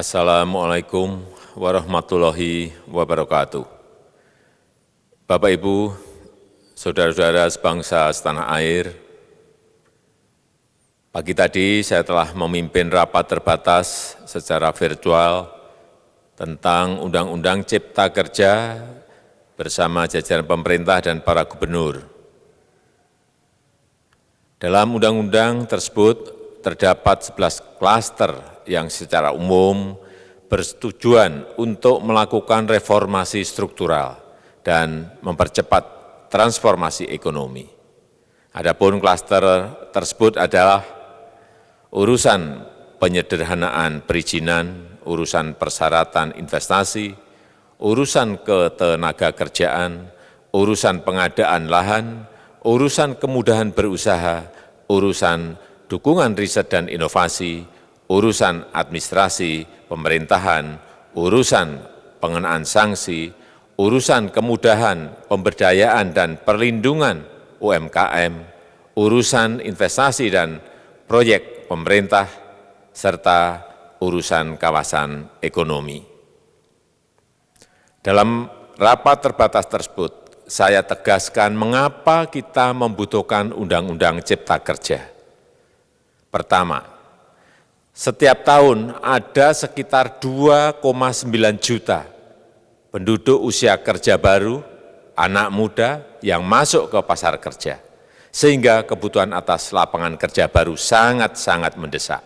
Assalamualaikum warahmatullahi wabarakatuh. Bapak, Ibu, saudara-saudara sebangsa setanah air, pagi tadi saya telah memimpin rapat terbatas secara virtual tentang Undang-Undang Cipta Kerja bersama jajaran pemerintah dan para gubernur. Dalam undang-undang tersebut terdapat 11 klaster yang secara umum bertujuan untuk melakukan reformasi struktural dan mempercepat transformasi ekonomi. Adapun klaster tersebut adalah urusan penyederhanaan perizinan, urusan persyaratan investasi, urusan ketenagakerjaan, urusan pengadaan lahan, urusan kemudahan berusaha, urusan dukungan riset dan inovasi, urusan administrasi pemerintahan, urusan pengenaan sanksi, urusan kemudahan pemberdayaan dan perlindungan UMKM, urusan investasi dan proyek pemerintah, serta urusan kawasan ekonomi. Dalam rapat terbatas tersebut, saya tegaskan mengapa kita membutuhkan Undang-Undang Cipta Kerja. Pertama, setiap tahun ada sekitar 2,9 juta penduduk usia kerja baru, anak muda yang masuk ke pasar kerja, sehingga kebutuhan atas lapangan kerja baru sangat-sangat mendesak.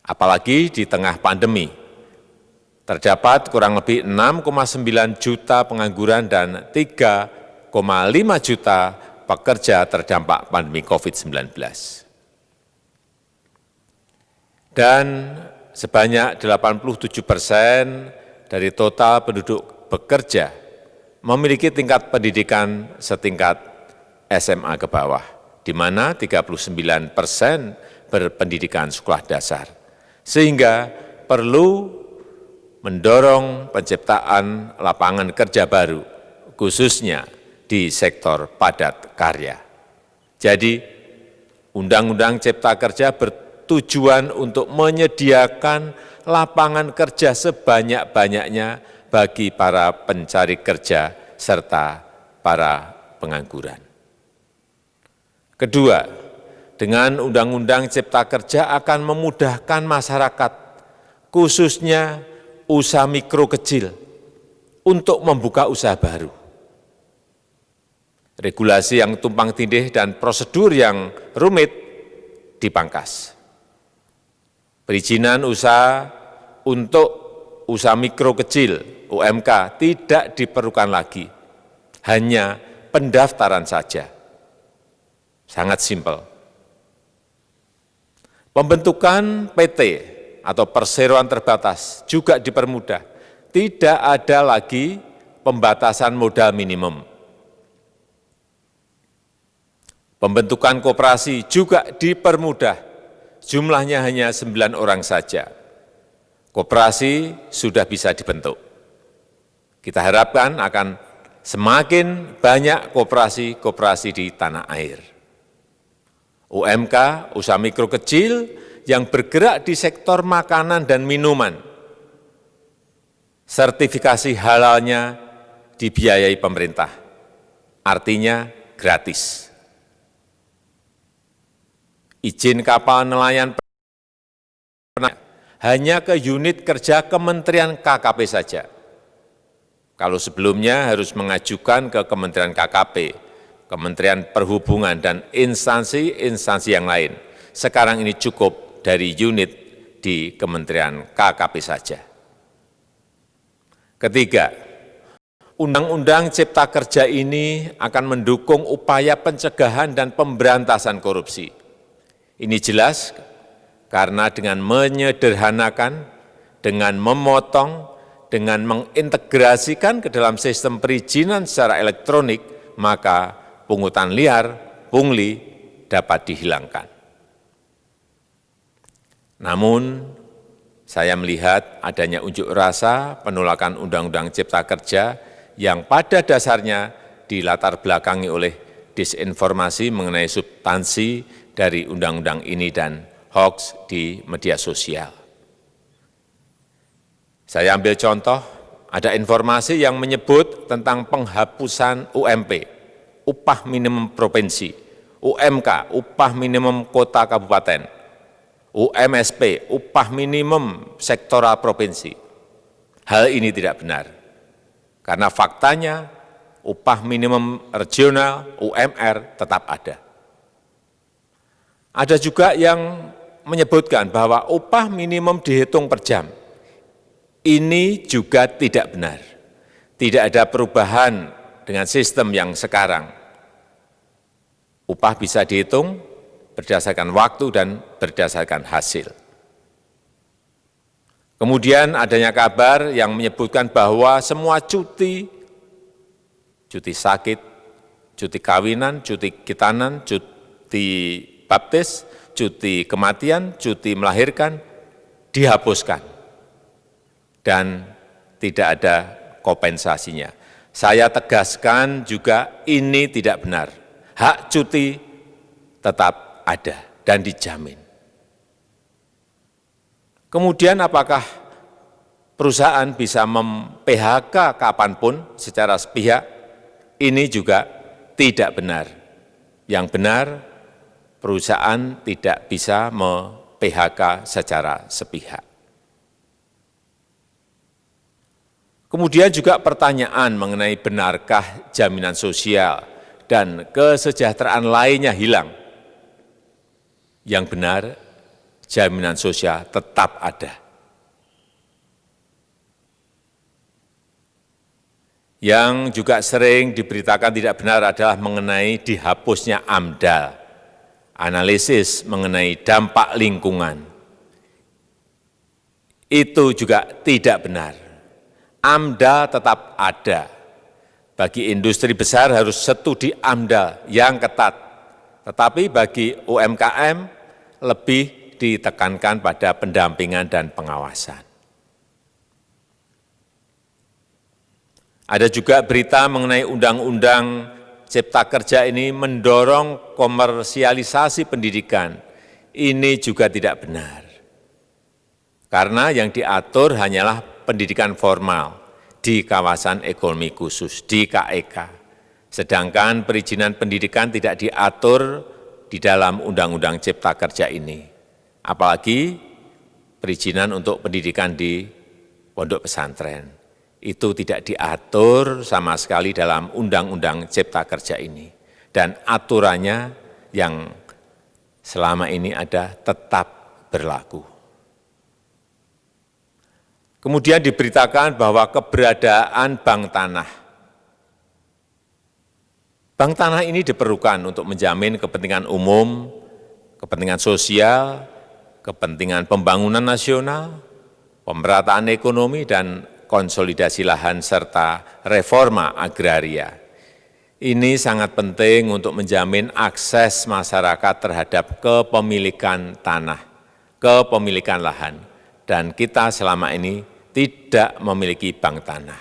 Apalagi di tengah pandemi, terdapat kurang lebih 6,9 juta pengangguran dan 3,5 juta pekerja terdampak pandemi COVID-19. Dan sebanyak 87% dari total penduduk bekerja memiliki tingkat pendidikan setingkat SMA ke bawah, di mana 39% berpendidikan sekolah dasar. Sehingga perlu mendorong penciptaan lapangan kerja baru, khususnya di sektor padat karya. Jadi, Undang-Undang Cipta Kerja bertujuan untuk menyediakan lapangan kerja sebanyak-banyaknya bagi para pencari kerja serta para pengangguran. Kedua, dengan Undang-Undang Cipta Kerja akan memudahkan masyarakat, khususnya usaha mikro kecil, untuk membuka usaha baru. Regulasi yang tumpang tindih dan prosedur yang rumit dipangkas. Perizinan usaha untuk usaha mikro kecil UMK tidak diperlukan lagi, hanya pendaftaran saja. Sangat simpel. Pembentukan PT atau perseroan terbatas juga dipermudah. Tidak ada lagi pembatasan modal minimum. Pembentukan koperasi juga dipermudah. Jumlahnya hanya 9 orang saja. Koperasi sudah bisa dibentuk. Kita harapkan akan semakin banyak koperasi-koperasi di tanah air. UMK, usaha mikro kecil yang bergerak di sektor makanan dan minuman. Sertifikasi halalnya dibiayai pemerintah, artinya gratis. Izin kapal nelayan hanya ke unit kerja Kementerian KKP saja. Kalau sebelumnya harus mengajukan ke Kementerian KKP, Kementerian Perhubungan, dan instansi-instansi yang lain. Sekarang ini cukup dari unit di Kementerian KKP saja. Ketiga, Undang-Undang Cipta Kerja ini akan mendukung upaya pencegahan dan pemberantasan korupsi. Ini jelas karena dengan menyederhanakan, dengan memotong, dengan mengintegrasikan ke dalam sistem perizinan secara elektronik, maka pungutan liar, pungli dapat dihilangkan. Namun, saya melihat adanya unjuk rasa penolakan Undang-Undang Cipta Kerja yang pada dasarnya dilatar belakangi oleh disinformasi mengenai substansi dari undang-undang ini dan hoax di media sosial. Saya ambil contoh, ada informasi yang menyebut tentang penghapusan UMP, upah minimum provinsi, UMK, upah minimum kota kabupaten, UMSP, upah minimum sektoral provinsi. Hal ini tidak benar, karena faktanya upah minimum regional, UMR, tetap ada. Ada juga yang menyebutkan bahwa upah minimum dihitung per jam. Ini juga tidak benar. Tidak ada perubahan dengan sistem yang sekarang. Upah bisa dihitung berdasarkan waktu dan berdasarkan hasil. Kemudian adanya kabar yang menyebutkan bahwa semua cuti sakit, cuti kawinan, cuti khitanan, cuti baptis, cuti kematian, cuti melahirkan, dihapuskan. Dan tidak ada kompensasinya. Saya tegaskan juga ini tidak benar. Hak cuti tetap ada dan dijamin. Kemudian apakah perusahaan bisa mem-PHK kapanpun secara sepihak? Ini juga tidak benar. Yang benar, perusahaan tidak bisa me-PHK secara sepihak. Kemudian juga pertanyaan mengenai benarkah jaminan sosial dan kesejahteraan lainnya hilang. Yang benar, jaminan sosial tetap ada. Yang juga sering diberitakan tidak benar adalah mengenai dihapusnya AMDAL, analisis mengenai dampak lingkungan. Itu juga tidak benar. AMDAL tetap ada. Bagi industri besar harus studi AMDAL yang ketat. Tetapi bagi UMKM lebih ditekankan pada pendampingan dan pengawasan. Ada juga berita mengenai Undang-Undang Cipta Kerja ini mendorong komersialisasi pendidikan. Ini juga tidak benar. Karena yang diatur hanyalah pendidikan formal di kawasan ekonomi khusus, di KEK. Sedangkan perizinan pendidikan tidak diatur di dalam Undang-Undang Cipta Kerja ini. Apalagi perizinan untuk pendidikan di pondok pesantren. Itu tidak diatur sama sekali dalam Undang-Undang Cipta Kerja ini. Dan aturannya yang selama ini ada tetap berlaku. Kemudian diberitakan bahwa keberadaan bank tanah. Bank tanah ini diperlukan untuk menjamin kepentingan umum, kepentingan sosial, kepentingan pembangunan nasional, pemerataan ekonomi, dan konsolidasi lahan serta reforma agraria. Ini sangat penting untuk menjamin akses masyarakat terhadap kepemilikan tanah, kepemilikan lahan, dan kita selama ini tidak memiliki bank tanah.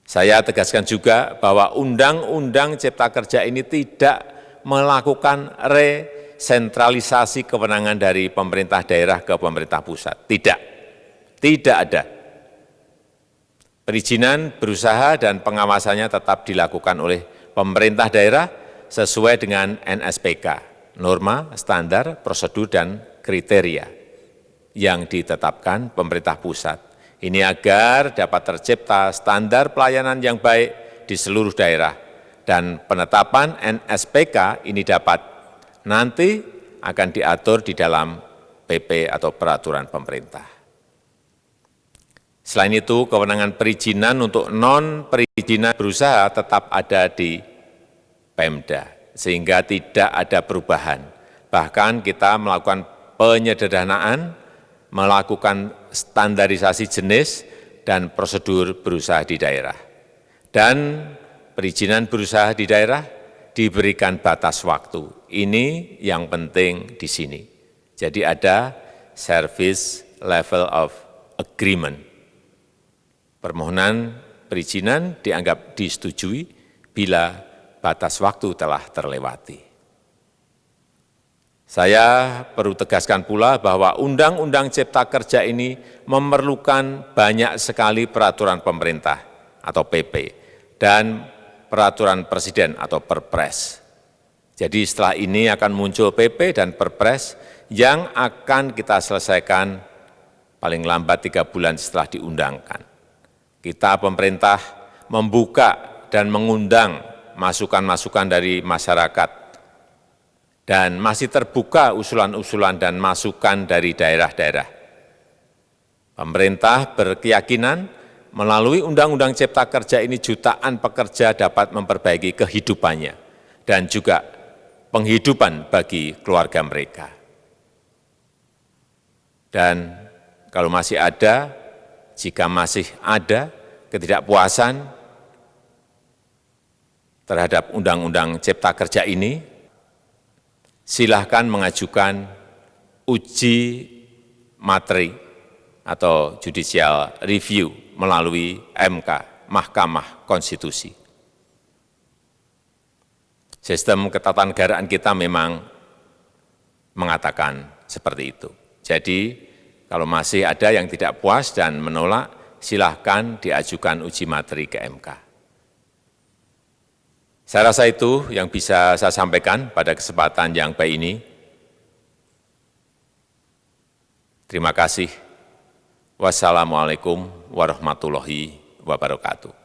Saya tegaskan juga bahwa Undang-Undang Cipta Kerja ini tidak melakukan resentralisasi kewenangan dari pemerintah daerah ke pemerintah pusat. Tidak ada. Perizinan berusaha dan pengawasannya tetap dilakukan oleh pemerintah daerah sesuai dengan NSPK, norma, standar, prosedur, dan kriteria yang ditetapkan pemerintah pusat. Ini agar dapat tercipta standar pelayanan yang baik di seluruh daerah, dan penetapan NSPK ini dapat nanti akan diatur di dalam PP atau peraturan pemerintah. Selain itu, kewenangan perizinan untuk non-perizinan berusaha tetap ada di Pemda, sehingga tidak ada perubahan. Bahkan kita melakukan penyederhanaan, melakukan standarisasi jenis dan prosedur berusaha di daerah. Dan perizinan berusaha di daerah diberikan batas waktu. Ini yang penting di sini. Jadi ada service level of agreement. Permohonan perizinan dianggap disetujui bila batas waktu telah terlewati. Saya perlu tegaskan pula bahwa Undang-Undang Cipta Kerja ini memerlukan banyak sekali peraturan pemerintah atau PP dan peraturan presiden atau Perpres. Jadi setelah ini akan muncul PP dan Perpres yang akan kita selesaikan paling lambat 3 bulan setelah diundangkan. Kita pemerintah membuka dan mengundang masukan-masukan dari masyarakat dan masih terbuka usulan-usulan dan masukan dari daerah-daerah. Pemerintah berkeyakinan melalui Undang-Undang Cipta Kerja ini jutaan pekerja dapat memperbaiki kehidupannya dan juga penghidupan bagi keluarga mereka. Dan kalau masih ada, jika masih ada ketidakpuasan terhadap Undang-Undang Cipta Kerja ini, silahkan mengajukan uji materi atau judicial review melalui MK, Mahkamah Konstitusi. Sistem ketatanegaraan kita memang mengatakan seperti itu. Jadi, kalau masih ada yang tidak puas dan menolak, silahkan diajukan uji materi ke MK. Saya rasa itu yang bisa saya sampaikan pada kesempatan yang baik ini. Terima kasih. Wassalamualaikum warahmatullahi wabarakatuh.